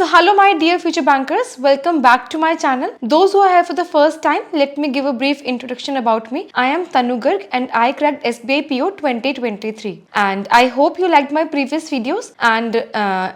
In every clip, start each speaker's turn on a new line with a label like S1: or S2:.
S1: So hello my dear future bankers, welcome back to my channel. Those who are here for the first time, let me give a brief introduction about me. I am Tanu Garg and I cracked SBI PO 2023 and I hope you liked my previous videos and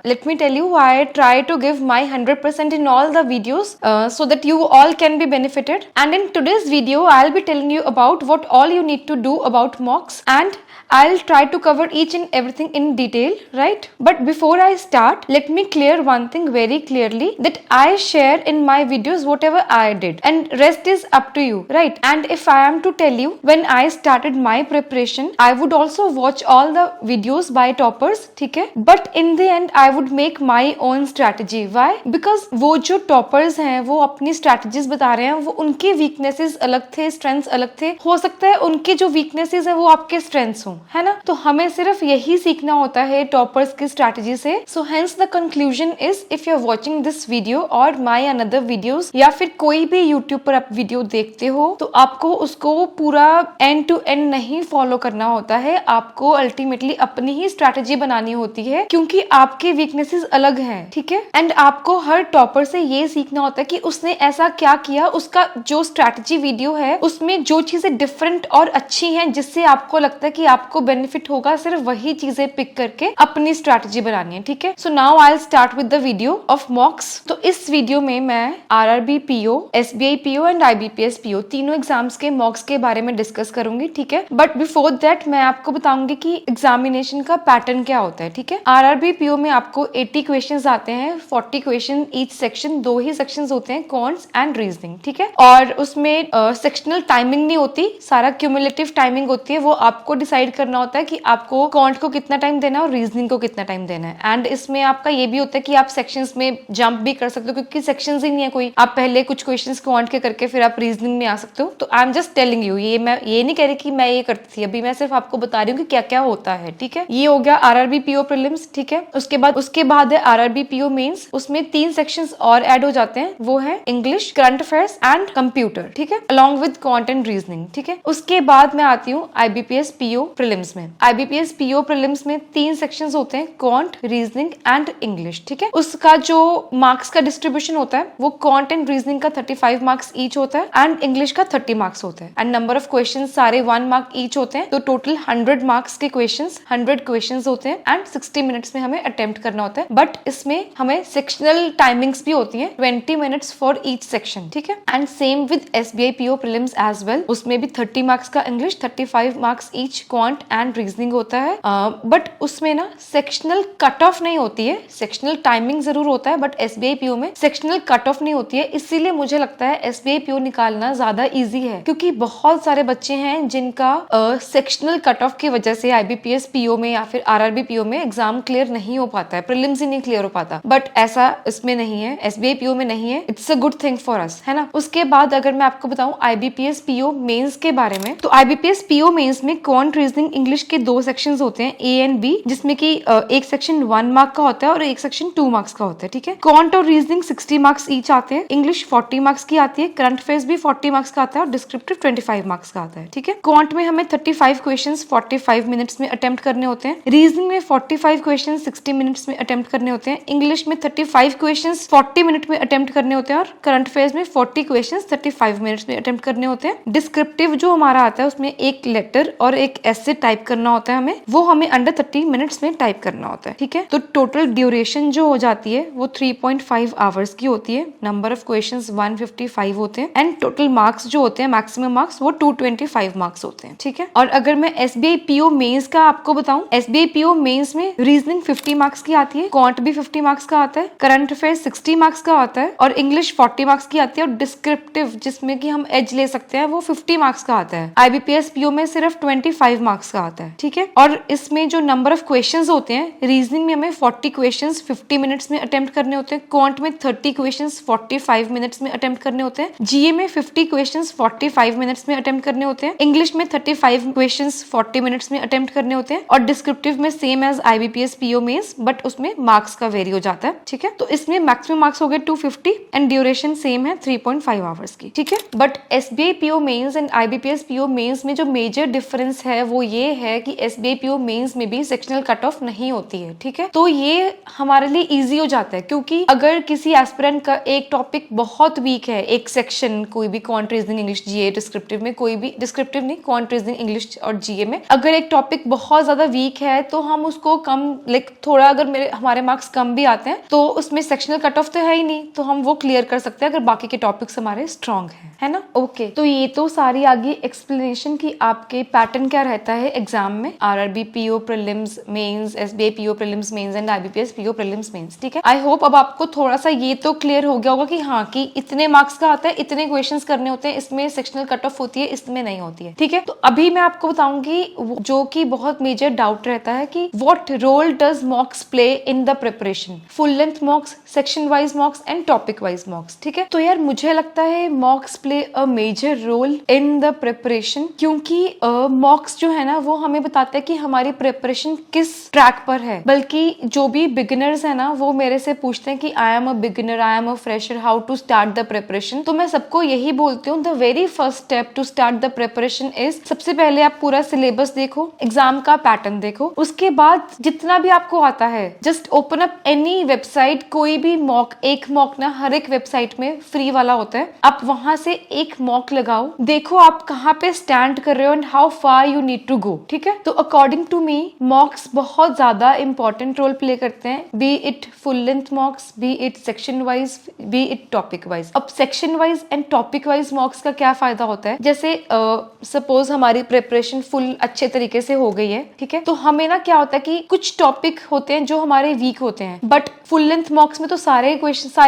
S1: let me tell you why I try to give my 100% in all the videos so that you all can be benefited. And in today's video, I'll be telling you about what all you need to do about mocks, and I'll try to cover each and everything in detail, right? But before I start, let me clear one thing very clearly, that I share in my videos whatever I did and rest is up to you, right? And if I am to tell you, when I started my preparation, I would also watch all the videos by toppers, ठीक है? But in the end, I would make my own strategy. Why? Because वो जो toppers हैं, वो अपनी strategies बता रहे हैं, वो उनके weaknesses अलग थे, strengths अलग थे. हो सकता है उनके जो weaknesses हैं, वो आपके strengths हों, है ना? तो हमें सिर्फ यही सीखना होता है टॉपर्स की स्ट्रैटेजी से. So hence the conclusion is, if you are watching this video और माय अनदर वीडियोस, या फिर कोई भी यूट्यूब पर आप वीडियो देखते हो, तो आपको उसको पूरा एंड टू एंड नहीं फॉलो करना होता है. आपको अल्टीमेटली अपनी ही स्ट्रैटेजी बनानी होती है, क्योंकि आपके वीकनेसेस अलग हैं, ठीक है? एंड आपको हर टॉपर से ये सीखना होता है कि उसने ऐसा क्या किया, उसका जो स्ट्रैटेजी वीडियो है उसमें जो चीजें डिफरेंट और अच्छी हैं, जिससे आपको लगता है कि आपको बेनिफिट होगा, सिर्फ वही चीजें पिक करके अपनी स्ट्रैटेजी बनानी है, ठीक है? So now I will start with the video of मॉक्स. तो इस वीडियो में मैं RRB PO, SBI PO and IBPS PO तीनों एग्जाम्स के मॉक्स के बारे में डिस्कस करूंगी, ठीक है? बट बिफोर दैट मैं आपको बताऊंगी कि एग्जामिनेशन का पैटर्न क्या होता है, ठीक है? आरआरबी पीओ में आपको 80 क्वेश्चंस आते हैं, 40 क्वेश्चन ईच सेक्शन, 2 ही सेक्शंस होते हैं, क्वांट्स एंड रीजनिंग, ठीक है? और उसमें सेक्शनल टाइमिंग नहीं होती, सारा क्यूमुलेटिव टाइमिंग होती है. वो आपको डिसाइड करना होता है कि आपको क्वांट को कितना टाइम देना है और रीजनिंग को कितना टाइम देना है. एंड इसमें आपका ये भी होता है कि आप सेक्शंस में जंप भी कर सकते हो, क्योंकि सेक्शंस ही नहीं है कोई. आप पहले कुछ क्वेश्चंस क्वांट के करके फिर आप रीजनिंग में आ सकते हो. तो I am just telling you, ये मैं ये नहीं कह रही कि मैं ये करती थी, अभी मैं सिर्फ आपको बता रही हूँ कि क्या क्या होता है, ठीक है? ये हो गया आरआरबी पीओ प्रीलिम्स, ठीक है? उसके बाद है आरआरबी पीओ मेंस. उसमें 3 सेक्शंस और ऐड हो जाते हैं, वो है English, current affairs and computer, ठीक है? Along with quant and reasoning, ठीक है? उसके बाद मैं आती हूँ आईबीपीएस पीओ प्रीलिम्स में. आईबीपीएस पीओ प्रीलिम्स में 3 सेक्शंस होते हैं, क्वांट, रीजनिंग एंड इंग्लिश, ठीक है? उसका जो मार्क्स का डिस्ट्रीब्यूशन होता है, वो क्वांट एंड रीजनिंग का 35 मार्क्स ईच होता है एंड इंग्लिश का 30 मार्क्स होता है. एंड नंबर ऑफ क्वेश्चंस सारे 1 मार्क ईच होते हैं, तो टोटल 100 मार्क्स के क्वेश्चंस, 100 क्वेश्चंस होते हैं एंड 60 मिनट्स में हमें अटेम्प्ट करना होता है. बट इसमें हमें सेक्शनल टाइमिंग्स भी होती है, 20 मिनट्स फॉर ईच सेक्शन, ठीक है? And same with SBI PO prelims as well. उसमें भी 30 मार्क्स का English, 35 marks each quant and reasoning होता है. बट उसमें ना सेक्शनल कट ऑफ नहीं होती है, सेक्शनल टाइमिंग जरूर होता है, बट एसबीआई पीओ में सेक्शनल कट ऑफ नहीं होती है. इसीलिए मुझे लगता है एसबीआई पीओ निकालना ज्यादा इजी है, क्योंकि बहुत सारे बच्चे हैं जिनका सेक्शनल कट ऑफ की वजह से आईबीपीएस पीओ में या फिर आरआरबी पीओ में एग्जाम क्लियर नहीं हो पाता है, प्रीलिम्स ही नहीं क्लियर हो पाता. बट ऐसा इसमें नहीं है, एसबीआई पीओ में नहीं है. It's a good thing for us, है ना? उसके बाद अगर मैं आपको बताऊं आईबीपीएस पीओ मेंस के बारे में, तो आईबीपीएस पीओ मेंस में क्वांट, रीजनिंग, इंग्लिश के 2 सेक्शंस होते हैं, ए एंड बी, जिसमें कि एक सेक्शन 1 मार्क का होता है और एक सेक्शन 2 मार्क्स का होता है, ठीक है? क्वांट और रीजनिंग 60 मार्क्स ईच आते हैं, इंग्लिश 40 मार्क्स की आती है, करंट अफेयर्स भी 40 मार्क्स का आता है और डिस्क्रिप्टिव 25 मार्क्स का आता है, ठीक है? क्वांट में हमें 35 क्वेश्चंस 45 मिनट्स में अटेम्प्ट करने होते हैं, रीजनिंग में 45 क्वेश्चंस 60 मिनट्स में अटेम्प्ट करने होते हैं, इंग्लिश में 35 क्वेश्चंस 40 मिनट में अटेम्प्ट करने होते हैं और करंट अफेयर्स में 40 क्वेश्चंस 35 मिनट्स में अटेम्प्ट करने होते हैं. डिस्क्रिप्टिव जो हमारा आता है, उसमें एक लेटर और एक एसे टाइप करना होता है, वो हमें अंडर 30 मिनट्स में टाइप करना होता है, ठीक है? तो टोटल ड्यूरेशन जो हो जाती है वो 3.5 आवर्स की होती है. नंबर ऑफ क्वेश्चंस 155 होते हैं एंड टोटल मार्क्स जो होते हैं, मैक्सिमम मार्क्स, वो 225 मार्क्स होते हैं, ठीक है? और अगर मैं एसबीआई पीओ मेंस का आपको बताऊं, एसबीआई पीओ मेंस में रीजनिंग 50 मार्क्स की आती है, क्वांट भी 50 मार्क्स का आता है, करंट अफेयर्स 60 मार्क्स का आता है और इंग्लिश 40 मार्क्स की आती है, और डिस्क्रिप्टिव जिसमें कि हम एज ले सकते हैं, वो 50 मार्क्स का आता है. आईबीपीएस पीओ में सिर्फ 25 मार्क्स का आता है, ठीक है? और इसमें जो नंबर ऑफ क्वेश्चंस होते हैं, रीजनिंग में हमें 40 क्वेश्चंस 50 मिनट्स में अटेम्प्ट करने होते हैं, क्वांट में 30 क्वेश्चंस 45 मिनट्स में अटेम्प्ट करने होते हैं, जीए में 50 क्वेश्चंस 45 मिनट्स में अटेम्प्ट करने होते हैं, इंग्लिश में 35 क्वेश्चंस 40 मिनट्स में अटेम्प्ट करने होते हैं, और डिस्क्रिप्टिव में same as IBPS PO mains, but उसमें मार्क्स का वेरी हो जाता है, ठीक है? तो इसमें मैक्सिमम मार्क्स हो गए 250 एंड ड्यूरेशन सेम है 3.5 आवर्स की, ठीक है? But SBI PO mains and IBPS PO mains में जो मेजर डिफरेंस है वो ये है कि SBI PO मेंस में भी सेक्शनल कट ऑफ नहीं होती है, ठीक है। तो ये हमारे लिए इजी हो जाता है, क्योंकि अगर किसी एस्पिरेंट का एक टॉपिक बहुत वीक है, एक सेक्शन कोई भी quant reasoning English GA descriptive में, कोई भी डिस्क्रिप्टिव नहीं, क्वांट रीजनिंग इंग्लिश और GA में अगर एक टॉपिक बहुत ज्यादा वीक है तो हम उसको कम थोड़ा अगर हमारे मार्क्स कम भी आते हैं तो उसमें सेक्शनल कट ऑफ तो है ही नहीं, तो हम वो क्लियर कर सकते हैं अगर बाकी के टॉपिक्स हमारे स्ट्रांग है ना। ओके, तो ये तो सारी आगे एक्सप्लेनेशन की आपके पैटर्न क्या रहता है एग्जाम में, RRB PO prelims mains, SBI PO prelims mains and IBPS PO prelims mains, ठीक है। आई होप अब आपको थोड़ा सा ये तो क्लियर हो गया होगा कि हाँ, कि इतने मार्क्स का आता है, इतने क्वेश्चंस करने होते हैं, इसमें सेक्शनल कट ऑफ होती है, इसमें नहीं होती है, ठीक है। तो अभी मैं आपको बताऊंगी जो कि बहुत मेजर डाउट रहता है कि what role does mocks play in the preparation, full length mocks, section wise mocks and topic wise mocks, ठीक है। तो यार मुझे लगता है mocks play a major role in the preparation, क्योंकि मॉक्स जो है ना वो हमें बताते हैं कि हमारी प्रिपरेशन किस ट्रैक पर है। बल्कि जो भी बिगिनर्स है ना वो मेरे से पूछते हैं कि I am a beginner, I am a fresher, how to start the preparation. तो मैं सबको यही बोलती हूँ, the very first step to start the preparation is, सबसे पहले आप पूरा सिलेबस देखो, एग्जाम का पैटर्न देखो, उसके बाद जितना भी आपको आता है just open up any website, कोई भी मॉक, एक मॉक ना हर एक वेबसाइट में फ्री वाला होता है, आप वहां से एक मॉक लगाओ, देखो आप कहाँ पे स्टैंड कर रहे हो and how far you need to go, ठीक है। तो अकॉर्डिंग टू मी मॉक्स बहुत ज्यादा इंपॉर्टेंट रोल प्ले करते हैं, be it full length mocks, be it section wise, be it topic wise. अब section wise and topic wise mocks का क्या फायदा होता है, जैसे सपोज हमारी प्रिपरेशन फुल अच्छे तरीके से हो गई है, ठीक है, तो हमें ना क्या होता है कि कुछ टॉपिक होते हैं जो हमारे वीक होते हैं, बट फुल लेंथ मॉक्स में तो सारे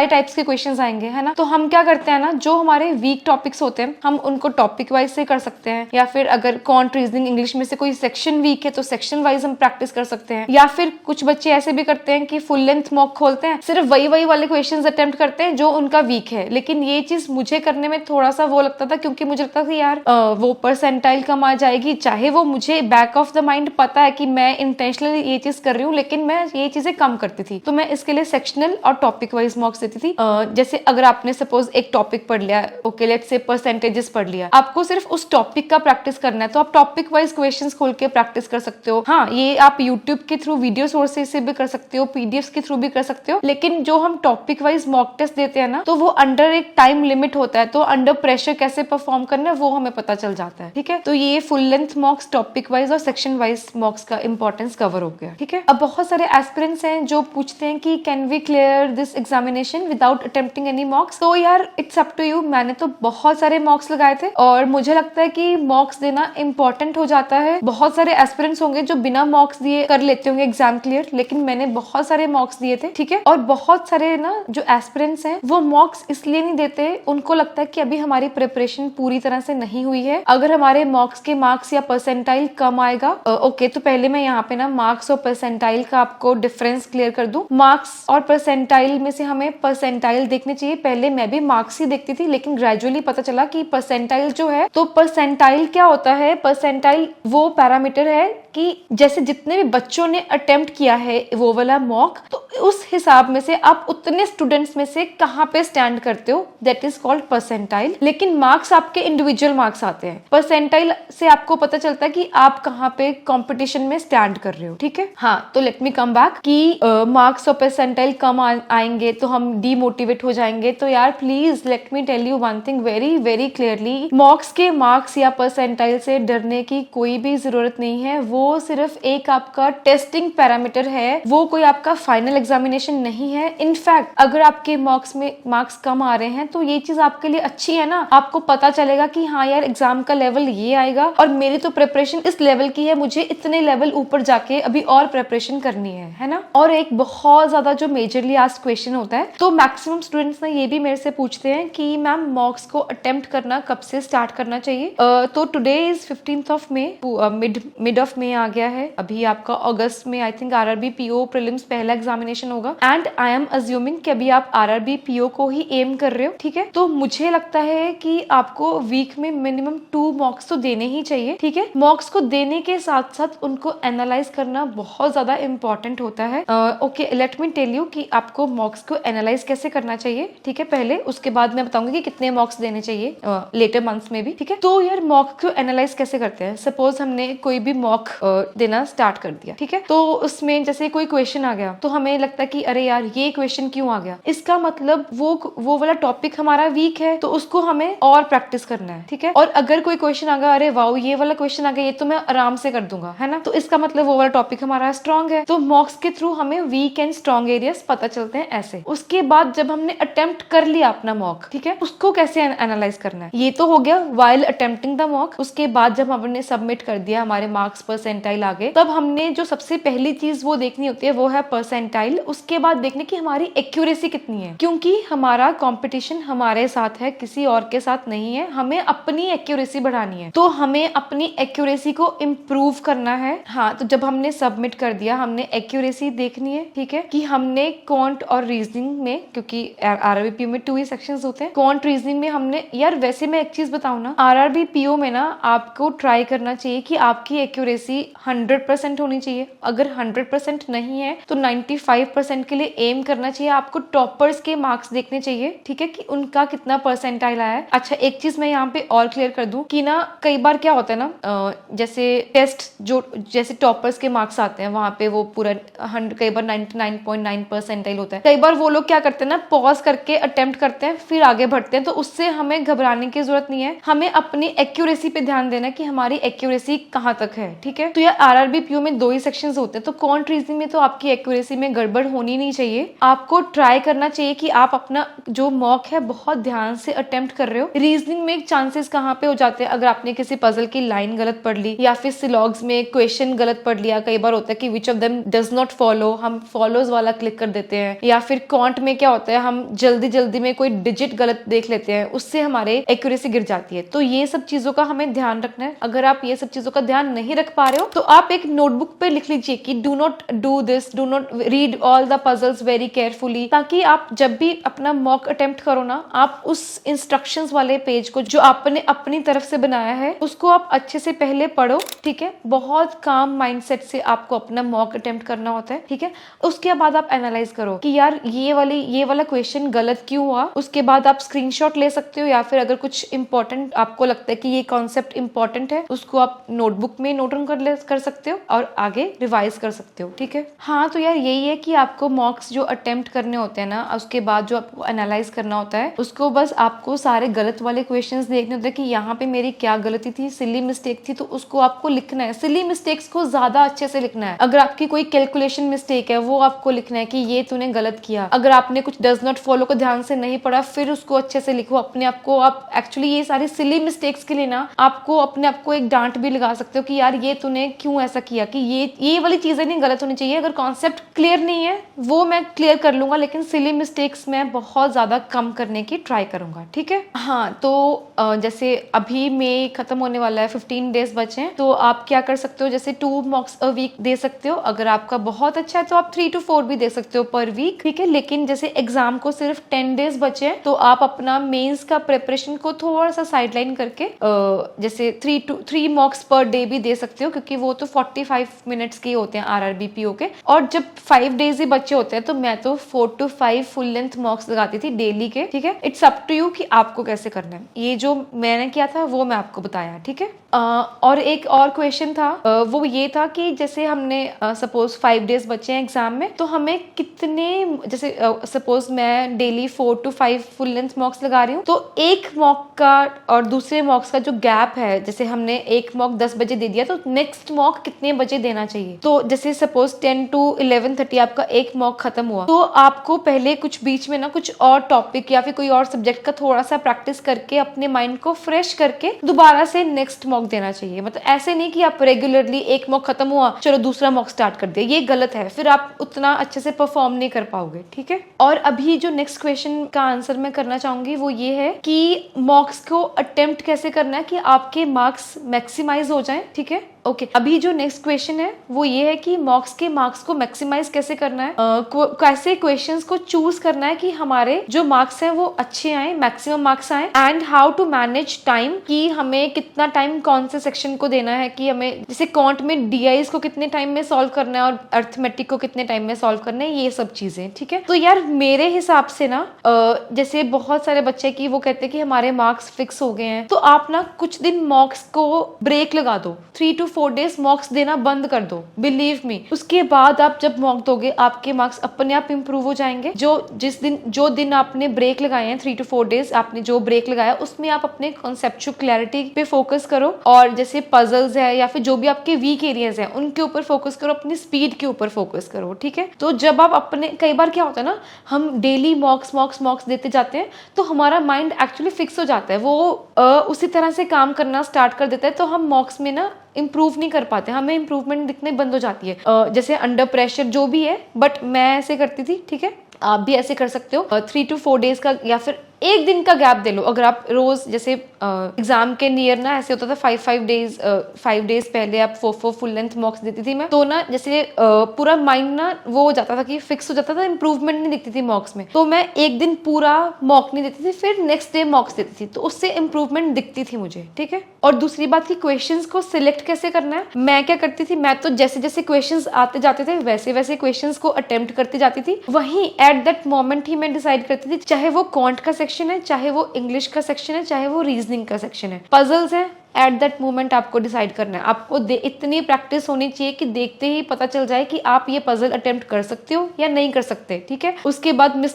S1: टाइप्स के क्वेश्चंस आएंगे, है ना। तो हम क्या करते हैं ना, जो हमारे वीक टॉपिक्स होते हैं हम उनको टॉपिक वाइज से कर सकते हैं, या फिर अगर क्वांट रीजनिंग इंग्लिश में से कोई सेक्शन वीक है तो सेक्शन वाइज हम प्रैक्टिस कर सकते हैं, या फिर कुछ बच्चे ऐसे भी करते हैं कि फुल लेंथ मॉक खोलते हैं, सिर्फ वही वाले क्वेश्चंस अटेम्प्ट करते हैं जो उनका वीक है। लेकिन ये चीज मुझे करने में थोड़ा सा वो लगता था, क्योंकि मुझे लगता था यार वो परसेंटाइल कम आ जाएगी, चाहे वो मुझे बैक ऑफ द माइंड पता है कि मैं इंटेंशनली ये चीज कर रही हूँ, लेकिन मैं ये चीजें कम करती थी। तो मैं इसके लिए सेक्शनल और टॉपिक वाइज मॉक्स देती थी। जैसे अगर आपने सपोज एक टॉपिक पढ़ लिया, ओके लेट्स से परसेंटेजेस पढ़ लिया, आपको सिर्फ उस टॉपिक का प्रैक्टिस करना है, तो आप टॉपिक वाइज क्वेश्चंस खोल के प्रैक्टिस कर सकते हो। हाँ, ये आप यूट्यूब के थ्रू, वीडियो सोर्सेज से भी कर सकते हो, पीडीएफ के थ्रू भी कर सकते हो, लेकिन जो हम टॉपिक वाइज मॉक टेस्ट देते हैं ना, तो वो अंडर एक टाइम लिमिट होता है, तो अंडर प्रेशर कैसे परफॉर्म करना है वो हमें पता चल जाता है, ठीक है। तो ये फुल लेंथ मॉक्स, टॉपिक वाइज और सेक्शन वाइज मॉक्स का इंपॉर्टेंस कवर हो गया, ठीक है। अब बहुत सारे एस्पिरेंट्स हैं जो पूछते हैं कि can we clear this examination without attempting any mocks. तो यार इट्स अप टू यू, मैंने तो बहुत सारे मॉक्स लगाए थे और मुझे लगता है कि मॉक्स देना इंपॉर्टेंट हो जाता है। बहुत सारे एस्पिरेंट्स होंगे जो बिना मॉक्स दिए कर लेते होंगे एग्जाम क्लियर, लेकिन मैंने बहुत सारे मॉक्स दिए थे, ठीक है। और बहुत सारे ना जो एस्पिरेंट्स हैं वो मॉक्स इसलिए नहीं देते, उनको लगता है कि अभी हमारी प्रिपरेशन पूरी तरह से नहीं हुई है, अगर हमारे मॉक्स के मार्क्स या परसेंटाइल कम आएगा। ओके, तो पहले मैं यहाँ पे ना मार्क्स और परसेंटाइल का आपको डिफरेंस क्लियर कर दूं। मार्क्स और परसेंटाइल में से हमें परसेंटाइल देखने चाहिए। पहले मैं भी मार्क्स ही देखती थी, लेकिन ग्रेजुअली पता चला कि परसेंटाइल जो है, तो परसेंटाइल क्या होता है, परसेंटाइल वो पैरामीटर है कि जैसे जितने भी बच्चों ने अटेम्प्ट किया है वो वाला मॉक, तो उस हिसाब में से आप उतने स्टूडेंट्स में से कहाँ पे स्टैंड करते हो, दैट इज कॉल्ड परसेंटाइल। लेकिन मार्क्स आपके इंडिविजुअल मार्क्स आते हैं, परसेंटाइल से आपको पता चलता है कि आप कहाँ पे कंपटीशन में स्टैंड कर रहे हो, ठीक है। हाँ, तो लेट मी कम बैक कि मार्क्स और परसेंटाइल कम आएंगे तो हम डीमोटिवेट हो जाएंगे। तो यार please let me tell you one thing very very clearly, mocks के मार्क्स या परसेंटाइल से डरने की कोई भी जरूरत नहीं है। वो सिर्फ एक आपका टेस्टिंग पैरामीटर है, वो कोई आपका फाइनल एग्जामिनेशन नहीं है। इनफैक्ट अगर आपके मॉक्स में मार्क्स कम आ रहे हैं तो ये चीज आपके लिए अच्छी है ना, आपको पता चलेगा कि हाँ यार एग्जाम का लेवल ये आएगा और मेरी तो प्रिपरेशन इस लेवल की है, मुझे इतने लेवल ऊपर जाके अभी और प्रिपरेशन करनी है ना। और एक बहुत ज्यादा जो मेजरली आस्क्ड क्वेश्चन होता है, तो मैक्सिमम स्टूडेंट्स ना ये भी मेरे से पूछते हैं कि मैम मॉक्स को अटेम्प्ट करना कब से स्टार्ट करना चाहिए। तो today is 15th of May, mid of May आ गया है। अभी आपका अगस्त में I think RRB PO prelims पहला एग्जामिनेशन होगा, एंड आई एम अज्यूमिंग कि अभी आप RRB PO को ही एम कर रहे हो, ठीक है। तो मुझे लगता है कि आपको वीक में मिनिमम 2 मॉक्स तो देने ही चाहिए, ठीक है। मॉक्स को देने के साथ साथ उनको एनालाइज करना बहुत ज्यादा इंपॉर्टेंट होता है। Okay, let me tell you कि आपको मॉक्स को एनालाइज कैसे करना चाहिए, ठीक है, पहले, उसके बाद मैं बताऊंगी कि कितने मॉक्स देने चाहिए लेटर मंथ्स में भी, ठीक है। तो यार मॉक्स को एनालाइज कैसे करते हैं, सपोज सपोज हमने कोई भी मॉक देना स्टार्ट कर दिया, ठीक है, तो उसमें जैसे कोई क्वेश्चन आ गया तो हमें लगता है कि अरे यार ये क्वेश्चन क्यों आ गया, इसका मतलब वो वाला टॉपिक हमारा वीक है, तो उसको हमें और प्रैक्टिस करना है, ठीक है। और अगर कोई क्वेश्चन आ गया, अरे वाओ ये वाला क्वेश्चन आ गया, ये तो मैं आराम से कर दूंगा, है ना, तो इसका मतलब वो वाला टॉपिक हमारा स्ट्रांग है। तो मॉक्स के थ्रू हमें वीक एंड स्ट्रांग एरियाज पता चलते हैं ऐसे। उसके बाद जब हमने अटेम्प्ट कर लिया अपना मॉक, ठीक है, उसको कैसे एनालाइज करना है, ये तो हो गया व्हाइल अटेम्प्टिंग द मॉक। उसके बाद जब हमने सबमिट कर दिया, हमारे मार्क्स परसेंटाइल आ गए, तब हमने जो सबसे पहली चीज वो देखनी होती है वो है परसेंटाइल। उसके बाद देखने की हमारी एक्यूरेसी कितनी है, क्योंकि हमारा कंपटीशन हमारे साथ है, किसी और के साथ नहीं है। हमें अपनी एक्यूरेसी बढ़ानी है, तो हमें अपनी एक्यूरेसी को इम्प्रूव करना है। हाँ, तो जब हमने सबमिट कर दिया, हमने एक्यूरेसी देखनी है, ठीक है, कि हमने क्वांट और रीजनिंग में, क्योंकि आरआरबी में 2 ही सेक्शंस होते हैं, क्वांट रीजनिंग में हमने, यार वैसे मैं एक चीज बताऊं ना, आरआरबी पीओ में ना आपको ट्राई करना चाहिए कि आपकी एक्यूरेसी 100% होनी चाहिए। अगर 100% नहीं है तो 95% के लिए एम करना चाहिए। आपको टॉपर्स के मार्क्स देखने चाहिए, ठीक है, कि उनका कितना परसेंटाइल आया है। अच्छा, एक चीज मैं यहाँ पे और क्लियर कर दूं कि ना कई बार क्या होता है ना, जैसे टेस्ट जो जैसे टॉपर्स के मार्क्स आते हैं वहां पे वो पूरा कई बार 99.9 परसेंटाइल होता है। कई बार वो लोग क्या करते हैं ना, पॉज करके अटेम्प्ट करते हैं फिर आगे बढ़ते हैं, तो उससे हमें घबराने की जरूरत नहीं है। हमें अपनी एक्यूरेसी पे ध्यान देना कि हमारी एक्यूरेसी कहाँ तक है, ठीक है। तो यार आरआरबी पीओ में 2 ही सेक्शंस होते हैं, तो क्वांट रीजनिंग में तो आपकी एक्यूरेसी में गड़बड़ होनी नहीं चाहिए। आपको ट्राई करना चाहिए कि आप अपना जो मॉक है बहुत ध्यान से अटेम्प्ट कर रहे हो। रीजनिंग में चांसेस कहाँ पे हो जाते हैं, अगर आपने किसी पजल की लाइन गलत पढ़ ली या फिर सिलॉग्स में क्वेश्चन गलत पढ़ लिया। कई बार होता है कि which of them does not follow, हम फॉलोज वाला क्लिक कर देते हैं। या फिर क्वांट में क्या होता है, हम जल्दी में कोई डिजिट गलत देख लेते हैं, उससे हमारे एक्यूरेसी गिर जाती है। तो ये सब चीजों का हमें ध्यान रखना है। अगर आप ये सब चीजों का ध्यान नहीं रख पा रहे हो तो आप एक नोटबुक पे लिख लीजिए कि do not do this, do not read all the puzzles very carefully, ताकि आप जब भी अपना मॉक अटेम्प्ट करो ना, आप उस इंस्ट्रक्शंस वाले पेज को जो आपने अपनी तरफ से बनाया है उसको आप अच्छे से पहले पढ़ो, ठीक है। बहुत काम माइंडसेट से आपको अपना मॉक अटेम्प्ट करना होता है, ठीक है। उसके बाद आप एनालाइज करो कि यार ये वाला क्वेश्चन गलत क्यों हुआ। उसके बाद आप स्क्रीनशॉट ले सकते हो, या फिर अगर कुछ इंपॉर्टेंट आपको लगता है कि ये कॉन्सेप्ट इंपॉर्टेंट है, उसको आप नोटबुक में नोट डाउन कर सकते हो और आगे रिवाइज कर सकते हो, ठीक है। हाँ, तो यार यही है कि आपको मॉक्स जो अटेम्प्ट करने होते हैं ना, उसके बाद जो आपको एनालाइज करना होता है, उसको बस आपको सारे गलत वाले क्वेश्चंस देखने होते हैं कि यहाँ पे मेरी क्या गलती थी, सिली मिस्टेक थी, तो उसको आपको लिखना है। सिली मिस्टेक्स को ज्यादा अच्छे से लिखना है। अगर आपकी कोई कैलकुलेशन मिस्टेक है वो आपको लिखना है कि ये तूने गलत किया। अगर आपने कुछ डज नॉट फॉलो को ध्यान से नहीं पढ़ा, फिर उसको अच्छे से लिखो। अपने आप को आप एक्चुअली ये सारी सिली मिस्टेक्स के लिए ना आपको अपने आप को एक डांट भी लगा सकते हो कि यार ये तूने क्यों ऐसा किया, कि ये वाली चीजें नहीं गलत होनी चाहिए। अगर कॉन्सेप्ट क्लियर नहीं है वो मैं क्लियर कर लूंगा, लेकिन सिली मिस्टेक्स मैं बहुत ज्यादा कम करने की ट्राई करूंगा, ठीक है। हाँ, तो जैसे अभी मई खत्म होने वाला है, 15 डेज बचे हैं, तो आप क्या कर सकते हो, जैसे 2 मॉक्स अ वीक दे सकते हो। अगर आपका बहुत अच्छा है तो आप 3 to 4 भी दे सकते हो पर वीक, ठीक है। लेकिन जैसे एग्जाम को सिर्फ 10 डेज बचे हैं, तो आप अपना मेंस का प्रिपरेशन को थोड़ा सा साइडलाइन करके जैसे 3 मॉक्स पर डे भी दे सकते हो, क्योंकि वो तो 45 मिनट्स के होते हैं आरआरबी पीओ के। और जब 5 डेज ही बच्चे होते हैं तो मैं तो 4 to 5 फुल लेंथ मॉक्स लगाती थी डेली के, ठीक है। इट्स अप टू यू कि आपको कैसे करना है। ये जो मैंने किया था वो मैं आपको बताया, ठीक है। और एक और क्वेश्चन था, वो ये था कि जैसे हमने सपोज 5 डेज बचे हैं एग्जाम में, तो हमें कितने, जैसे सपोज मैं डेली 4 to 5 फुल लेंथ मॉक्स लगा रही हूँ, तो एक मॉक का और दूसरे मॉक्स का जो गैप है, जैसे हमने एक मॉक 10 बजे दे दिया, तो नेक्स्ट मॉक कितने बजे देना चाहिए। तो जैसे सपोज 10 to 11:30 आपका एक मॉक खत्म हुआ, तो आपको पहले कुछ बीच में ना कुछ और टॉपिक या फिर कोई और सब्जेक्ट का थोड़ा सा प्रैक्टिस करके अपने माइंड को फ्रेश करके दोबारा से नेक्स्ट मॉक देना चाहिए। मतलब ऐसे नहीं कि आप रेगुलरली एक मॉक खत्म हुआ चलो दूसरा मॉक स्टार्ट कर दिया, ये गलत है, फिर आप उतना अच्छे से परफॉर्म नहीं कर पाओगे, ठीक है। और अभी जो नेक्स्ट क्वेश्चन का आंसर मैं करना चाहूंगी वो ये है कि मॉक्स को अटेम्प्ट कैसे करना है कि आपके मार्क्स मैक्सिमाइज हो जाएं, ठीक है। ओके अभी जो नेक्स्ट क्वेश्चन है वो ये है कि मॉक्स के मार्क्स को मैक्सिमाइज कैसे करना है, कैसे क्वेश्चंस को चूज करना है कि हमारे जो मार्क्स हैं वो अच्छे आए, मैक्सिमम मार्क्स आए, and how to manage time, कि हमें कितना टाइम कौन से सेक्शन को देना है, कि हमें जैसे क्वांट में डीआईज को कितने टाइम में सॉल्व करना है और अर्थमेटिक को कितने टाइम में सॉल्व करना है, ये सब चीजें। ठीक है, तो यार मेरे हिसाब से ना जैसे बहुत सारे बच्चे की वो कहते हैं कि हमारे मार्क्स फिक्स हो गए हैं, तो आप ना कुछ दिन मॉक्स को ब्रेक लगा दो, 3 to 4 days मॉक्स देना बंद कर दो, बिलीव मी। उसके बाद आप जब मॉक दोगे आपके मार्क्स अपने आप इंप्रूव हो जाएंगे। जो दिन आपने ब्रेक लगाए हैं 3 to 4 days आपने जो ब्रेक लगाया उसमें आप अपने कॉन्सेप्चुअल क्लैरिटी पे फोकस करो, और जैसे पजल्स है या फिर जो भी आपके वीक एरियाज है उनके ऊपर फोकस करो, अपनी स्पीड के ऊपर फोकस करो। ठीक है, तो जब आप अपने, कई बार क्या होता है ना, हम डेली मॉक्स देते जाते हैं तो हमारा माइंड एक्चुअली फिक्स हो जाता है, वो उसी तरह से काम करना स्टार्ट कर देता है, तो हम मॉक्स में ना इंप्रूव नहीं कर पाते, हमें इंप्रूवमेंट दिखने बंद हो जाती है, जैसे अंडर प्रेशर जो भी है। बट मैं ऐसे करती थी, ठीक है, आप भी ऐसे कर सकते हो, 3 to 4 days का या फिर एक दिन का गैप दे लो। अगर आप रोज जैसे एग्जाम के नियर ना ऐसे होता था 5 days पहले आप 4 फुल लेंथ मॉक्स देती थी मैं, तो ना जैसे पूरा माइंड ना वो हो जाता था कि फिक्स हो जाता था, इंप्रूवमेंट नहीं दिखती थी मॉक्स में, तो मैं एक दिन पूरा मॉक नहीं देती थी, फिर नेक्स्ट डे मॉक्स देती थी, तो उससे इंप्रूवमेंट दिखती थी मुझे। ठीक है, और दूसरी बात की क्वेश्चंस को सिलेक्ट कैसे करना है, मैं क्या करती थी, मैं तो जैसे जैसे क्वेश्चंस आते जाते थे वैसे वैसे क्वेश्चंस को अटेम्प्ट करती जाती थी, वहीं एट दैट मोमेंट ही मैं डिसाइड करती थी, चाहे वो क्वांट का सेक्शन है, चाहे वो इंग्लिश का सेक्शन है, चाहे वो रीजनिंग का सेक्शन है, पजल्स है, एट दैट मोमेंट आपको डिसाइड करना है। आपको इतनी प्रैक्टिस होनी चाहिए कि देखते ही पता चल जाए कि आप ये पजल अटेम्प्ट कर सकते हो या नहीं कर सकते। ठीक है, उसके बाद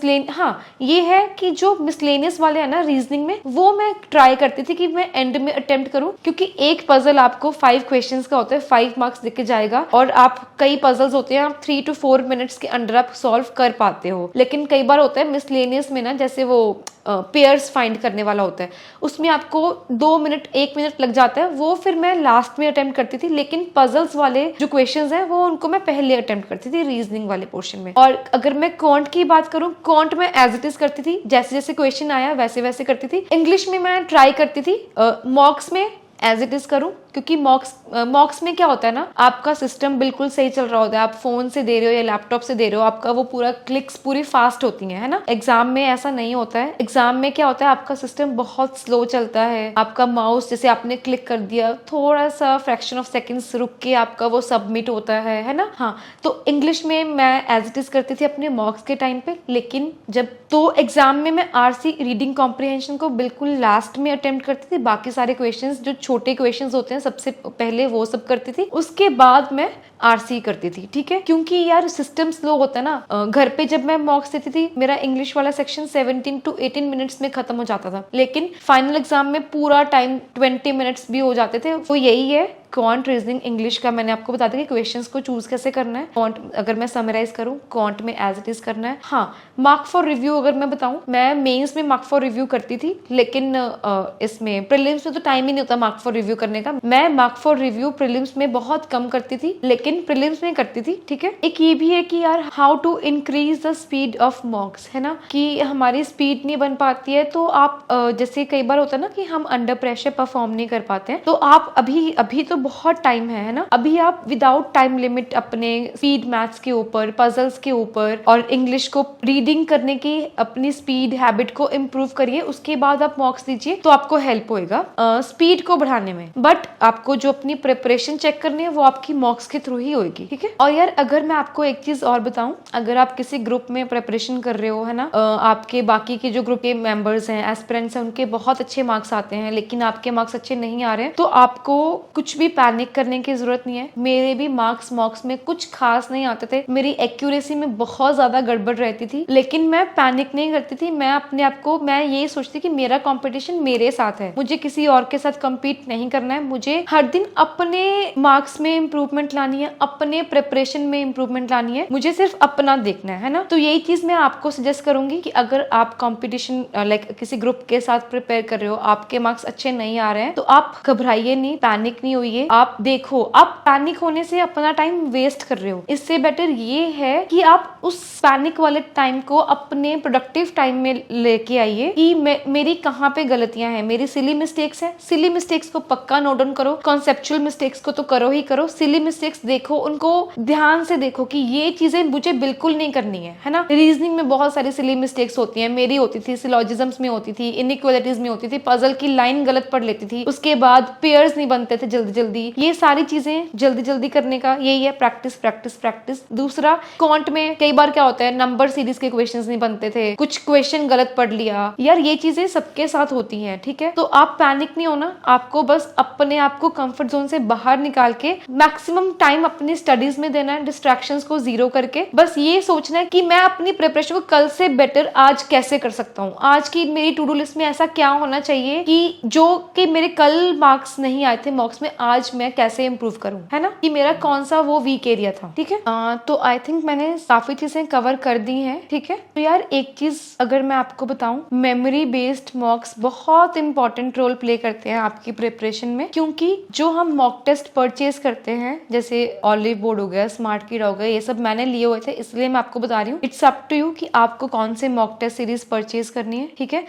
S1: ये है कि जो मिसलेनियस वाले है ना रीजनिंग में, वो मैं ट्राई करती थी कि मैं एंड में अटेम्प्ट करूं, क्योंकि एक पजल आपको 5 क्वेश्चंस का होता है, 5 मार्क्स देके जाएगा, और आप कई पजल्स होते हैं आप 3 to 4 मिनट्स के अंदर आप सॉल्व कर पाते हो। लेकिन कई बार होता है मिसलेनियस में ना, जैसे वो पेयर्स फाइंड करने वाला होता है, उसमें आपको 2 मिनट 1 मिनट लग जाता है, वो फिर मैं लास्ट में अटेम्प्ट करती थी। लेकिन पजल्स वाले जो क्वेश्चंस हैं वो उनको मैं पहले अटेम्प्ट करती थी रीजनिंग वाले पोर्शन में। और अगर मैं क्वांट की बात करूं, क्वांट में एज इट इज करती थी, जैसे जैसे क्वेश्चन आया वैसे वैसे करती थी। इंग्लिश में मैं ट्राई करती थी मॉक्स में एज इट इज करूं, क्योंकि मॉक्स में क्या होता है ना, आपका सिस्टम बिल्कुल सही चल रहा होता है, आप फोन से दे रहे हो या लैपटॉप से दे रहे हो, आपका वो पूरा क्लिक्स पूरी फास्ट होती है ना। एग्जाम में ऐसा नहीं होता है, एग्जाम में क्या होता है, आपका सिस्टम बहुत स्लो चलता है, आपका माउस जैसे आपने क्लिक कर दिया, थोड़ा सा फ्रैक्शन ऑफ सेकेंड्स रुक के आपका वो सबमिट होता है ना। हाँ, तो इंग्लिश में मैं एज इट इज करती थी अपने मॉक्स के टाइम पे, लेकिन जब तो एग्जाम में मैं आरसी रीडिंग कॉम्प्रिहेंशन को बिल्कुल लास्ट में अटेम्प्ट करती थी, बाकी सारे क्वेश्चंस जो छोटे क्वेश्चंस होते हैं सबसे पहले वो सब करती थी, उसके बाद मैं आरसी करती थी। ठीक है, क्योंकि यार सिस्टम स्लो होता है ना। घर पे जब मैं मॉक्स देती थी, मेरा इंग्लिश वाला सेक्शन 17 to 18 मिनट्स में खत्म हो जाता था, लेकिन फाइनल एग्जाम में पूरा टाइम 20 मिनट्स भी हो जाते थे। वो यही है क्वांट, रीजनिंग, इंग्लिश का मैंने आपको बता दिया कि क्वेश्चंस को चूज कैसे करना है। क्वांट अगर मैं समराइज करूं, क्वांट में एज इट इज करना है। हाँ, मार्क फॉर रिव्यू अगर मैं बताऊं, मैं मेंस में मार्क फॉर रिव्यू करती थी, लेकिन इसमें प्रीलिम्स में तो टाइम ही नहीं होता मार्क फॉर रिव्यू करने का। मैं मार्क फॉर रिव्यू प्रीलिम्स में बहुत कम करती थी, लेकिन प्रीलिम्स में करती थी। ठीक है, एक ये भी है कि यार how to increase the speed of mocks, है ना, कि हमारी स्पीड नहीं बन पाती है, तो आप जैसे कई बार होता है ना कि हम अंडर प्रेशर परफॉर्म नहीं कर पाते हैं, तो आप अभी तो बहुत टाइम है ना, अभी आप विदाउट टाइम लिमिट अपने स्पीड मैथ्स के ऊपर, पजल्स के ऊपर और इंग्लिश को रीडिंग करने की अपनी स्पीड हैबिट को इम्प्रूव करिए, उसके बाद आप मॉक्स दीजिए तो आपको हेल्प होएगा स्पीड को बढ़ाने में। बट आपको जो अपनी प्रिपरेशन चेक करनी है वो आपकी मॉक्स के थ्रू ही होगी। ठीक है, और यार अगर मैं आपको एक चीज और बताऊं, अगर आप किसी ग्रुप में प्रिपरेशन कर रहे हो, है ना, आपके बाकी के जो ग्रुप के मेंबर्स हैं, एस्पिरेंट्स हैं, उनके बहुत अच्छे मार्क्स आते हैं, लेकिन आपके मार्क्स अच्छे नहीं आ रहे हैं, तो आपको कुछ भी पैनिक करने की जरूरत नहीं है। मेरे भी मार्क्स मॉक्स में कुछ खास नहीं आते थे, मेरी एक्यूरेसी में बहुत ज्यादा गड़बड़ रहती थी, लेकिन मैं पैनिक नहीं करती थी। मैं अपने आप को, मैं ये सोचती कि मेरा कंपटीशन मेरे साथ है, मुझे किसी और के साथ कम्पीट नहीं करना है, मुझे हर दिन अपने मार्क्स में इंप्रूवमेंट लानी है, अपने प्रिपरेशन में इंप्रूवमेंट लानी है, मुझे सिर्फ अपना देखना है ना। तो यही चीज मैं आपको सजेस्ट करूंगी कि अगर आप कंपटीशन लाइक किसी ग्रुप के साथ प्रिपेयर कर रहे हो, आपके मार्क्स अच्छे नहीं आ रहे हैं, तो आप घबराइए नहीं, पैनिक नहीं होइए, लिए आप देखो, आप पैनिक होने से अपना टाइम वेस्ट कर रहे हो। इससे बेटर ये है कि आप उस पैनिक वाले टाइम को अपने प्रोडक्टिव टाइम में लेके आइए कि मेरी कहाँ पे गलतियां हैं, मेरी सिली मिस्टेक्स हैं। सिली मिस्टेक्स को पक्का नोट डाउन करो, कॉन्सेप्चुअल मिस्टेक्स को तो करो ही करो, सिली मिस्टेक्स देखो, उनको ध्यान से देखो कि ये चीजें मुझे बिल्कुल नहीं करनी है ना। रीजनिंग में बहुत सारी सिली मिस्टेक्स होती हैं, मेरी होती थी, सिलोजिज्म्स में होती थी, इनइक्वालिटीज में होती थी, पजल की लाइन गलत पढ़ लेती थी, उसके बाद पेयर्स नहीं बनते थे जल्दी जल्दी। ये सारी चीजें जल्दी जल्दी करने का यही है, प्रैक्टिस प्रैक्टिस प्रैक्टिस। दूसरा, क्वांट में कई बार क्या होता है, नंबर सीरीज के क्वेश्चंस नहीं बनते थे, कुछ क्वेश्चन गलत पढ़ लिया यार, ये चीजें सबके साथ होती हैं, ठीक है। तो आप पैनिक नहीं होना, आपको बस अपने आप को कंफर्ट जोन से बाहर निकाल के मैक्सिमम टाइम अपनी स्टडीज में देना है, डिस्ट्रैक्शंस को जीरो करके। बस ये सोचना है कि मैं अपनी प्रिपरेशन को कल से बेटर आज कैसे कर सकता हूँ, आज की मेरी टू डू लिस्ट में ऐसा क्या होना चाहिए कि जो कि मेरे कल मार्क्स नहीं आए थे मॉक्स में, आज मैं कैसे इंप्रूव करूँ, है ना, कि मेरा कौन सा वो वीक एरिया था, ठीक है। तो आई थिंक मैंने काफी चीजें कवर कर दी हैं, ठीक है। तो यार एक चीज अगर मैं आपको बताऊं, मेमोरी बेस्ड मॉक्स बहुत इंपॉर्टेंट रोल प्ले करते हैं आपकी प्रिपरेशन में, क्योंकि जो हम मॉक टेस्ट परचेज करते हैं, जैसे ऑलिव बोर्ड हो गया, स्मार्ट किड हो गया, ये सब मैंने लिए हुए थे, इसलिए मैं आपको बता रही हूँ। इट्स अप टू यू कि आपको कौन से मॉक टेस्ट सीरीज परचेज करनी है, ठीक है।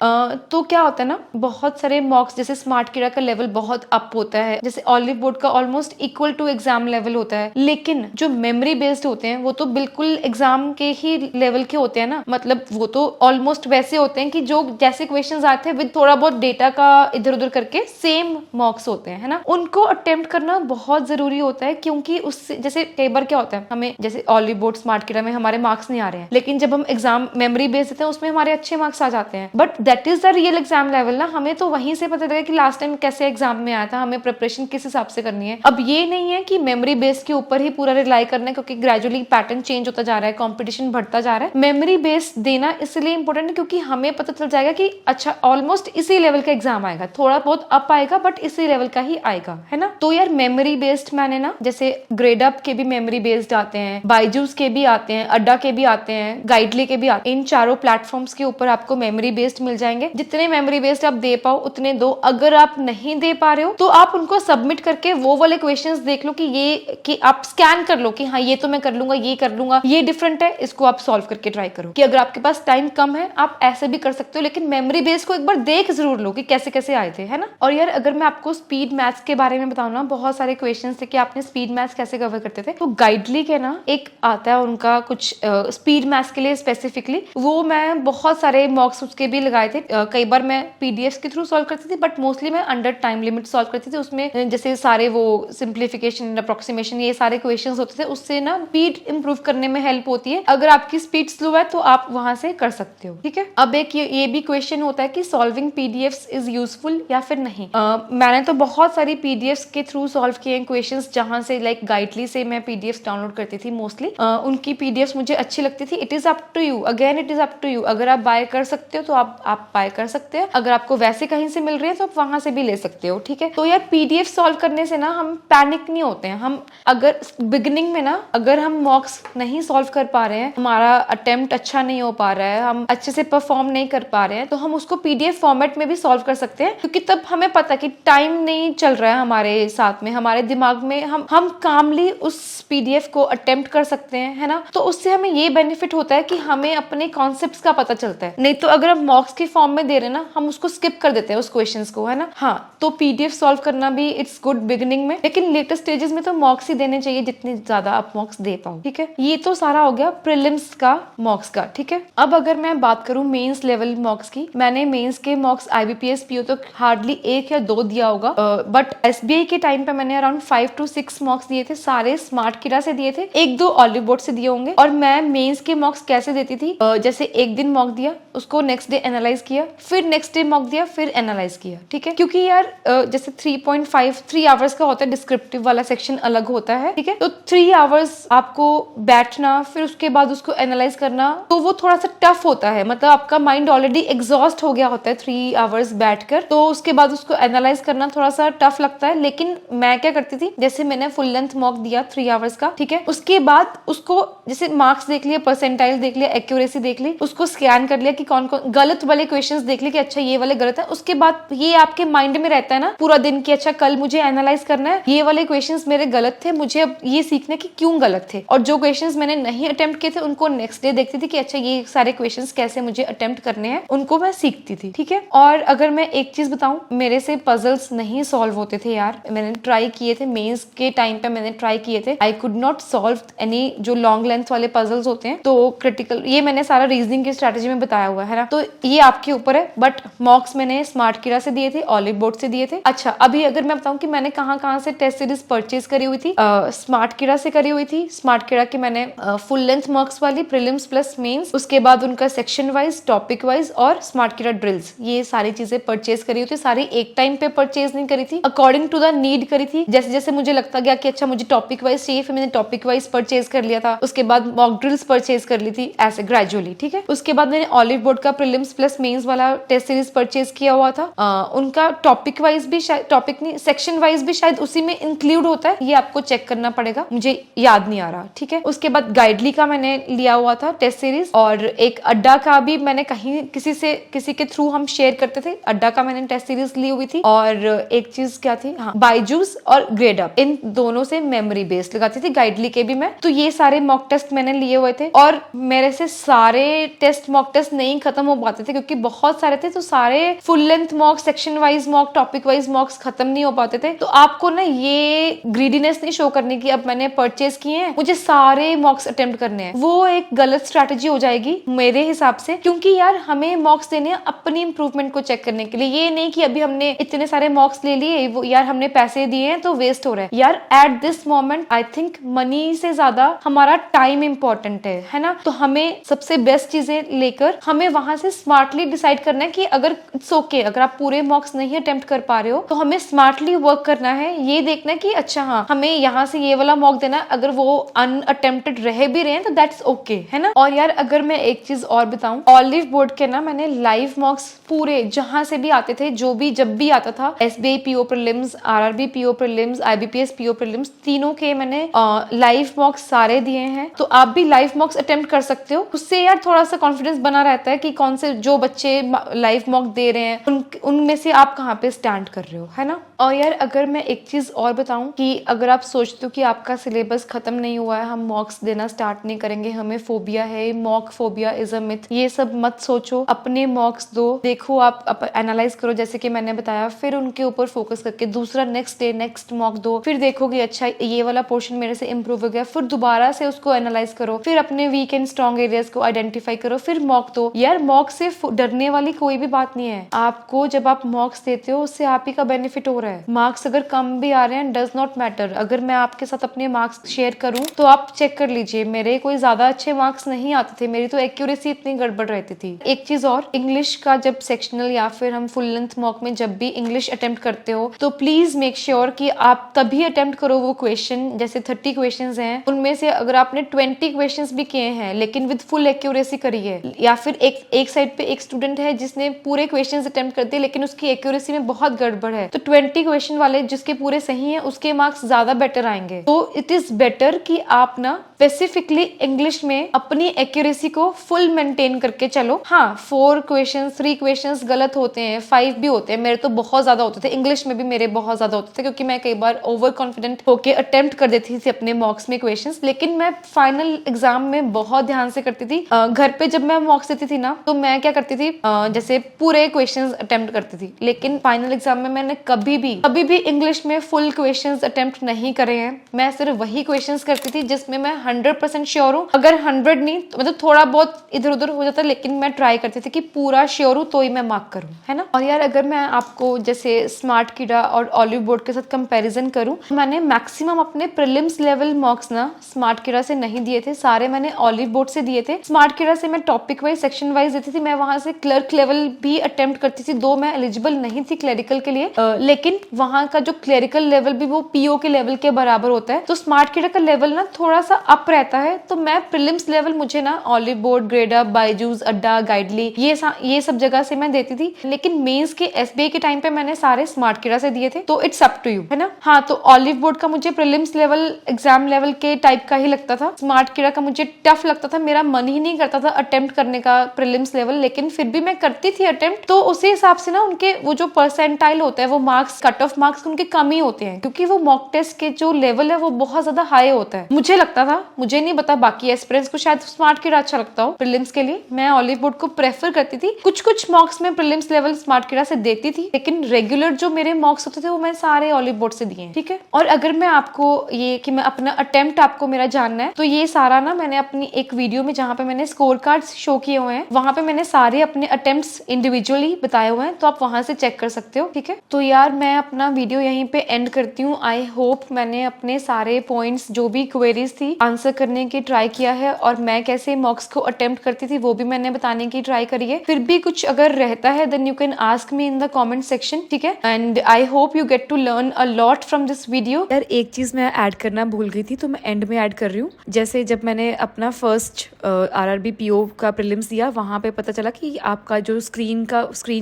S1: तो क्या होता है ना, बहुत सारे मॉक्स जैसे स्मार्ट किड का लेवल बहुत अप होता है, जैसे ऑलिव बोर्ड का almost equal to exam level होता है, लेकिन जो मेमोरी बेस्ड होते हैं वो तो बिल्कुल एग्जाम के ही लेवल के होते हैं ना, मतलब वो तो ऑलमोस्ट वैसे होते हैं कि जो जैसे क्वेश्चंस आते हैं विद थोड़ा बहुत डेटा का इधर उधर करके सेम मॉक्स होते हैं, है ना। उनको अटेम्प्ट करना बहुत जरूरी होता है, क्योंकि उससे जैसे कई बार क्या होता है, हमें जैसे ऑलिव बोर्ड स्मार्ट किड में हमारे मार्क्स नहीं आ रहे हैं, लेकिन जब हम एग्जाम मेमोरी बेस्ड देते हैं उसमें हमारे अच्छे मार्क्स आ जाते हैं, but that is the real exam level ना। हमें तो वहीं से पता चलेगा कि लास्ट टाइम कैसे एग्जाम में आया था, हमें प्रिपरेशन किस हिसाब से करनी है। अब ये नहीं है कि मेमोरी बेस्ड के ऊपर ही पूरा रिलाई करना है, क्योंकि ग्रेजुअली पैटर्न चेंज होता जा रहा है, कंपटीशन बढ़ता जा रहा है। मेमोरी बेस्ड देना इसलिए इंपॉर्टेंट है क्योंकि हमें पता चल जाएगा कि अच्छा ऑलमोस्ट इसी लेवल का एग्जाम आएगा, थोड़ा बहुत अप आएगा बट इसी लेवल का ही आएगा, है ना। तो यार मेमोरी बेस्ड मैंने ना, जैसे ग्रेड अप के भी मेमोरी बेस्ड आते हैं, बायजूस के भी आते हैं, अड्डा के भी आते हैं, गाइडली के भी आते हैं। इन चारों प्लेटफॉर्म्स के ऊपर आपको मेमोरी बेस्ड मिल जाएंगे। जितने मेमोरी बेस्ड आप दे पाओ उतने दो। अगर आप नहीं दे पा रहे हो तो आप उनको सबमिट करके वो वाले क्वेश्चंस देख लो कि आप स्कैन कर लो कि हाँ ये तो मैं कर लूंगा, ये कर लूंगा, ये डिफरेंट है, इसको आप सॉल्व करके ट्राई करो। कि अगर आपके पास टाइम कम है आप ऐसे भी कर सकते हो, लेकिन मेमोरी बेस को एक बार देख जरूर लो कि कैसे कैसे आए थे, है ना। और यार अगर मैं आपको स्पीड मैथ्स के बारे में बताऊं ना, बहुत सारे क्वेश्चंस थे कि आपने स्पीड मैथ्स कैसे कवर करते थे। तो गाइडली के ना एक आता है उनका कुछ स्पीड मैथ्स के लिए स्पेसिफिकली, वो मैं बहुत सारे मॉक्स उसके भी लगाए थे। कई बार मैं पीडीएफ के थ्रू सॉल्व करती थी, बट मोस्टली मैं अंडर टाइम लिमिट सॉल्व करती थी। उसमें जैसे सारे वो सिंप्लीफिकेशन, अप्रोक्सीमेशन, ये सारे क्वेश्चंस होते थे, उससे ना स्पीड इंप्रूव करने में हेल्प होती है। अगर आपकी स्पीड स्लो है तो आप वहां से कर सकते हो, ठीक है। अब एक ये भी क्वेश्चन होता है कि सॉल्विंग पीडीएफ्स इज यूजफुल या फिर नहीं। मैंने तो बहुत सारी पीडीएफ्स के थ्रू सॉल्व किए क्वेश्चंस, जहां से लाइक गाइडली से मैं पीडीएफ्स डाउनलोड करती थी मोस्टली। उनकी पीडीएफ्स मुझे अच्छी लगती थी। It is up to you, again it is up to you. अगर आप बाय कर सकते हो तो आप बाय कर सकते हो, अगर आपको वैसे कहीं से मिल रही है तो आप वहां से भी ले सकते हो, ठीक है। तो यार पीडीएफ सॉल्व करने से ना हम पैनिक नहीं होते हैं। हम अगर बिगिनिंग में ना अगर हम मॉक्स नहीं सॉल्व कर पा रहे हैं, हमारा अटेम्प्ट अच्छा नहीं हो पा रहा है, हम अच्छे से परफॉर्म नहीं कर पा रहे हैं, तो हम उसको पीडीएफ फॉर्मेट में भी सॉल्व कर सकते हैं, क्योंकि तब हमें पता कि टाइम नहीं चल रहा है हमारे साथ में, हमारे दिमाग में हम कामली उस पीडीएफ को अटेम्प्ट कर सकते हैं, है ना। तो उससे हमें ये बेनिफिट होता है कि हमें अपने कॉन्सेप्ट्स का पता चलता है। नहीं तो अगर हम मॉक्स के फॉर्म में दे रहे हैं ना, हम उसको स्किप कर देते हैं उस क्वेश्चंस को, है ना। हाँ, तो पीडीएफ सॉल्व करना भी इट्स गुड बिगिनिंग में, लेकिन लेटेस्ट स्टेजेस में तो मॉक्स ही देने चाहिए जितने ज्यादा आप मॉक्स दे पाओ, ठीक है। ये तो सारा हो गया प्रीलिम्स का मॉक्स का, ठीक है। अब अगर मैं बात करूं मेंस लेवल मॉक्स की, मैंने मेंस के मॉक्स आईबीपीएस पीओ तो हार्डली 1 या 2 दिया होगा, बट एसबीआई के टाइम पे मैंने अराउंड 5 to 6 मॉक्स दिए थे। सारे स्मार्ट किडा से दिए थे, 1-2 ऑलिव बोर्ड से दिए होंगे। और मैं मेंस के मॉक्स कैसे देती थी, जैसे एक दिन मॉक दिया, उसको नेक्स्ट डे एनालाइज किया, फिर नेक्स्ट डे मॉक दिया, फिर एनालाइज किया, ठीक है। क्योंकि यार जैसे 3 आवर्स का होता है, डिस्क्रिप्टिव वाला सेक्शन अलग होता है, ठीक है। तो 3 आवर्स आपको बैठना, फिर उसके बाद उसको एनालाइज करना, तो वो थोड़ा सा टफ होता है। मतलब आपका माइंड ऑलरेडी एग्जॉस्ट हो गया होता है 3 आवर्स बैठकर, तो उसके बाद उसको एनालाइज करना थोड़ा सा टफ लगता है। लेकिन मैं क्या करती थी, जैसे मैंने फुल लेंथ मॉक दिया 3 आवर्स का, ठीक है, उसके बाद उसको जैसे मार्क्स देख लिया, परसेंटाइल देख लिया, एक्यूरेसी देख ली, उसको स्कैन कर लिया कि कौन कौन गलत वाले क्वेश्चंस देख लिए कि अच्छा ये वाले गलत है। उसके बाद ये आपके माइंड में रहता है ना पूरा दिन कि अच्छा कल मुझे एनालाइज करना है ये वाले क्वेश्चंस मेरे गलत थे, मुझे अब ये सीखना कि क्यों गलत थे, और जो क्वेश्चंस मैंने नहीं अटेम्प्ट किए थे उनको नेक्स्ट डे देखती थी कि अच्छा ये सारे क्वेश्चंस कैसे मुझे अटेम्प्ट करने हैं, उनको मैं सीखती थी। ठीक है, और अगर मैं एक चीज बताऊं, मेरे से पजल्स नहीं सॉल्व होते थे यार। मैंने ट्राई किए थे, मेंस के टाइम पे मैंने ट्राई किए थे, I could not solve any जो लॉन्ग लेंथ वाले पजल्स होते हैं। तो क्रिटिकल, ये मैंने सारा रीजनिंग की स्ट्रेटेजी में बताया हुआ है ना, तो ये आपके ऊपर है। बट मॉक्स मैंने स्मार्ट किरा से दिए थे, ऑलिव बोर्ड से दिए थे। अच्छा, अभी अगर मैं बताऊं कि मैंने कहाँ से टेस्ट सीरीज परचेज करी हुई थी, स्मार्ट किरा से करी हुई थी। स्मार्ट किरा की मैंने फुल लेंथ मार्क्स वाली प्रीलिम्स प्लस मेंस, उसके बाद उनका सेक्शन वाइज, टॉपिक वाइज और स्मार्ट किरा ड्रिल्स, ये सारी चीजें परचेज करी हुई थी। सारी एक टाइम पे परचेज नहीं करी थी, अकॉर्डिंग टू द नीड करी थी। जैसे जैसे मुझे लगता गया कि अच्छा मुझे टॉपिक वाइज चाहिए, फिर मैंने टॉपिक वाइज परचेज कर लिया था। उसके बाद मॉक ड्रिल्स परचेज कर ली थी, ऐसे ग्रेजुअली। ठीक है, उसके बाद मैंने ऑलिव बोर्ड का प्रीलिम्स प्लस मेंस वाला टेस्ट सीरीज परचेज किया हुआ था। उनका टॉपिक वाइज भी शायद, टॉपिक नहीं सेक्शन वाइज भी शायद उसी में इंक्लूड होता है, ये आपको चेक करना पड़ेगा, मुझे याद नहीं आ रहा। ठीक है, उसके बाद गाइडली का मैंने लिया हुआ था टेस्ट सीरीज, और एक अड्डा का भी मैंने कहीं किसी के थ्रू हम शेयर करते थे, अड्डा का मैंने टेस्ट सीरीज ली हुई थी। और एक चीज क्या थी, हाँ, बायजूस और ग्रेड अप, इन दोनों से मेमोरी बेस्ड लगाती थी, गाइडली के भी मैं। तो ये सारे मॉक टेस्ट मैंने लिए हुए थे, और मेरे से सारे टेस्ट मॉक टेस्ट नहीं खत्म हो पाते थे क्योंकि बहुत सारे थे, तो सारे full length mock, section wise mock, topic wise मॉक्स खत्म नहीं हो पाते थे। तो आपको ना ये ग्रीडीनेस नहीं शो करने की, अब मैंने परचेज किए हैं मुझे सारे मॉक्स अटेम्प्ट करने हैं, वो एक गलत स्ट्रैटेजी हो जाएगी मेरे हिसाब से। क्योंकि यार हमें मॉक्स देने हैं अपनी इंप्रूवमेंट को चेक करने के लिए, ये नहीं कि अभी हमने इतने सारे मॉक्स ले लिए, वो यार हमने पैसे दिए हैं तो वेस्ट हो रहा है। यार at this moment I think money से ज्यादा हमारा टाइम इंपॉर्टेंट है ना। तो हमें सबसे बेस्ट चीजें लेकर हमें वहां से स्मार्टली डिसाइड करना है कि अगर इट्स ओके, अगर आप पूरे मॉक्स नहीं अटेम्प्ट कर पा रहे हो तो हमें स्मार्टली वर्क करना है। ये देखना है कि अच्छा हाँ हमें यहाँ से ये वाला मॉक देना है, अगर वो अनअटेम्प्टेड रह भी रहे हैं तो दैट्स ओके, है ना। और यार अगर मैं एक चीज और बताऊं, ऑलिव बोर्ड के ना मैंने लाइव मॉक्स पूरे जहां से भी आते थे, जो भी जब भी आता था, SBI PO prelims, RRB PO prelims, IBPS PO prelims, तीनों के मैंने लाइव मॉक्स सारे दिए हैं। तो आप भी लाइव मॉक्स अटेम्प्ट कर सकते हो, उससे यार थोड़ा सा कॉन्फिडेंस बना रहता है कि कौन से जो बच्चे लाइव मॉक दे रहे हैं उनमें से आप कहाँ पे स्टैंड कर रहे हो, है ना। और यार अगर मैं एक चीज और बताऊं कि अगर आप सोचते हो कि आपका सिलेबस खत्म नहीं हुआ है, हम मॉक्स देना स्टार्ट नहीं करेंगे, हमें फोबिया है, mock phobia is a myth, ये सब मत सोचो, अपने मॉक्स दो, देखो आप एनालाइज करो जैसे कि मैंने बताया, फिर उनके ऊपर फोकस करके दूसरा नेक्स्ट डे नेक्स्ट मॉक दो, फिर देखोगे अच्छा ये वाला पोर्शन मेरे से इंप्रूव हो गया, फिर दोबारा से उसको एनालाइज करो, फिर अपने वीक एंड स्ट्रॉन्ग एरियाज को आइडेंटिफाई करो, फिर मॉक दो। यार मॉक से डरने वाली कोई भी बात नहीं है, आपको जब आप मॉक्स देते हो उससे आप ही का बेनिफिट हो रहा है। मार्क्स अगर कम भी आ रहे हैं डज नॉट मैटर। अगर मैं आपके साथ अपने मार्क्स शेयर करूं तो आप चेक कर लीजिए, मेरे कोई ज्यादा अच्छे मार्क्स नहीं आते थे, मेरी तो एक्यूरेसी इतनी गड़बड़ रहती थी। एक चीज और, इंग्लिश का जब सेक्शनल या फिर हम फुल लेंथ मॉक में जब भी इंग्लिश अटेम्प्ट करते हो तो प्लीज मेक श्योर कि आप तभी अटेम्प्ट करो वो क्वेश्चन, जैसे 30 क्वेश्चंस हैं उनमें से अगर आपने 20 क्वेश्चंस भी किए हैं लेकिन विद फुल एक्यूरेसी करी है, या फिर एक साइड पे एक स्टूडेंट है जिसने पूरे क्वेश्चंस अटेम्प्ट कर दिए लेकिन उसकी एक्यूरेसी में बहुत गड़बड़ है, तो 20 क्वेश्चन वाले जिसके पूरे सही है उसके मार्क्स ज्यादा बेटर आएंगे। तो इट इज बेटर कि आप ना स्पेसिफिकली इंग्लिश में अपनी एक्यूरेसी को फुल मेंटेन करके चलो। हाँ 4 क्वेश्चंस 3 क्वेश्चंस गलत होते हैं, 5 भी होते हैं, मेरे तो बहुत ज्यादा होते थे, इंग्लिश में भी मेरे बहुत ज्यादा होते थे क्योंकि मैं कई बार ओवर कॉन्फिडेंट होके अटेम्प्ट कर देती थी अपने मॉक्स में क्वेश्चंस, लेकिन मैं फाइनल एग्जाम में बहुत ध्यान से करती थी। घर पे जब मैं मॉक्स देती थी ना तो मैं क्या करती थी, जैसे पूरे क्वेश्चंस अटेम्प्ट करती थी, लेकिन फाइनल एग्जाम में मैंने कभी भी इंग्लिश में फुल क्वेश्चंस अटेम्प्ट नहीं करे हैं। मैं सिर्फ वही क्वेश्चंस करती थी जिसमें मैं 100% श्योर हूँ, अगर 100 नहीं तो मतलब थोड़ा बहुत इधर उधर हो जाता, लेकिन मैं ट्राई करती थी कि पूरा श्योर हूँ तो ही मैं मार्क करूँ, है ना। और यार अगर मैं आपको जैसे स्मार्ट किरा और ऑलिव बोर्ड के साथ कंपैरिजन करूँ, मैंने मैक्सिमम अपने प्रीलिम्स लेवल मार्क्स ना स्मार्ट किरा से नहीं दिए थे, सारे मैंने ऑलिव बोर्ड से दिए थे। स्मार्ट किरा से मैं टॉपिक वाइज सेक्शन वाइज देती थी, मैं वहां से क्लर्क लेवल भी अटेम्प्ट करती थी, दो मैं एलिजिबल नहीं थी क्लरिकल के लिए, लेकिन वहां का जो क्लरिकल लेवल भी वो पीओ के लेवल के बराबर होता है। तो स्मार्ट किरा का लेवल ना थोड़ा सा अप रहता है, तो मैं प्रीलिम्स लेवल मुझे ना olive board, grade up, Byju's, अड्डा, गाइडली ये सब जगह से मैं देती थी। लेकिन मेंस के एसबीआई के टाइम पे मैंने सारे स्मार्ट किरा से दिए थे, तो इट्स अप टू यू, है ना। हाँ, तो ऑलिव बोर्ड का मुझे प्रीलिम्स लेवल एग्जाम लेवल के टाइप का ही लगता था। स्मार्ट किरा का मुझे टफ लगता था, मेरा मन ही नहीं करता था अटेम्प्ट करने का प्रीलिम्स लेवल, लेकिन फिर भी मैं करती थी अटेम्प्ट। तो उसी हिसाब से ना उनके वो जो परसेंटाइल होता है, वो मार्क्स, कट ऑफ मार्क्स उनके कम ही होते हैं, क्योंकि वो मॉक टेस्ट के जो लेवल है वो बहुत ज्यादा हाई होता है। मुझे लगता था, मुझे नहीं पता बाकी एस्पिरेंट्स को शायद स्मार्ट किरा अच्छा लगता हो प्रीलिम्स के लिए। मैं ऑलिव बोर्ड को प्रेफर करती थी। कुछ मॉक्स में प्रीलिम्स लेवल स्मार्ट किरा से देती थी, लेकिन रेगुलर जो मेरे मॉक्स होते थे वो मैं सारे ऑलिव बोर्ड से दिए, ठीक है। और अगर मैं आपको ये कि मैं अपना अटेम्प्ट आपको मेरा जानना है, तो ये सारा ना मैंने अपनी एक वीडियो में, जहाँ पे मैंने स्कोर कार्ड्स शो किए हुए हैं, वहां पे मैंने सारे अपने अटेम्प्ट्स इंडिविजुअली बताए हुए हैं, तो आप वहां से चेक कर सकते हो, ठीक है। तो यार मैं अपना वीडियो यहीं पे एंड करती हूँ। आई होप मैंने अपने सारे पॉइंट्स, जो भी क्वेरीज थी, आंसर करने की ट्राई किया है, और मैं कैसे मॉक्स को अटेम्प्ट करती थी वो भी मैंने बताने की ट्राई करी है। फिर भी कुछ अगर रहता है then you can ask me in the comment section, ठीक है। And I hope you get to learn a lot from this video. यार एक चीज मैं ऐड करना भूल गई थी, तो मैं एंड में ऐड कर रही हूँ। जैसे जब मैंने अपना फर्स्ट आरआरबी पीओ का प्रीलिम्स दिया, वहां पे पता चला कि आपका जो स्क्रीन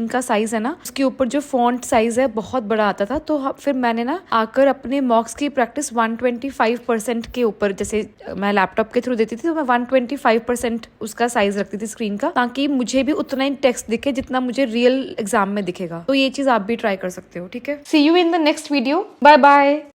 S1: का साइज है ना, उसके ऊपर जो फॉन्ट साइज है बहुत बड़ा आता था। तो फिर मैंने ना आकर अपने मॉक्स की प्रैक्टिस 125% के ऊपर, जैसे मैं लैपटॉप के थ्रू देती थी, तो मैं 125% उसका साइज रखती थी स्क्रीन का, ताकि मुझे भी उतना ही टेक्स्ट दिखे जितना मुझे रियल एग्जाम में दिखेगा। तो ये चीज आप भी ट्राई कर सकते हो, ठीक है। See you in the next video, bye bye.